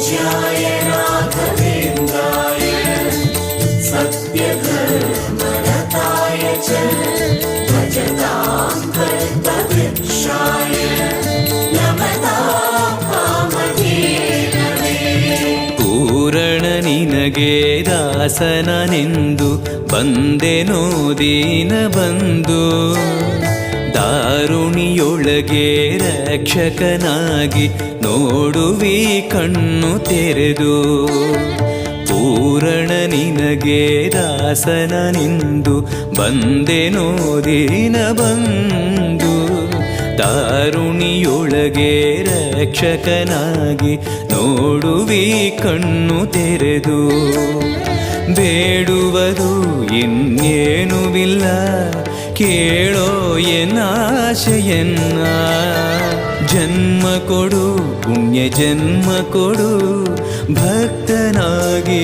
पूज्याय राघवेन्द्राय सत्यधर्मरताय च भजतां कल्पवृक्षाय नमतां कामधेनवे। ಪೂರಣ ನಿನಗೆ ದಾಸನನೆಂದು ಬಂದೆನೋ ದೀನ ಬಂಧು, ದಾರುಣಿಯೊಳಗೆ ರಕ್ಷಕನಾಗಿ ನೋಡುವಿ ಕಣ್ಣು ತೆರೆದು. ಪೂರಣ ನಿನಗೆ ದಾಸನನೆಂದು ಬಂದೆನೋ ದೀನ ಬಂಧು, ದಾರುಣಿಯೊಳಗೆ ರಕ್ಷಕನಾಗಿ ನೋಡುವಿ ಕಣ್ಣು ತೆರೆದು. ಬೇಡುವುದು ಇನ್ನೇನುವಿಲ್ಲ ಕೇಳೋ ಎನ್ನಾಶೆಯನ್ನ, ಜನ್ಮ ಕೊಡು ಪುಣ್ಯ ಜನ್ಮ ಕೊಡು ಭಕ್ತನಾಗಿ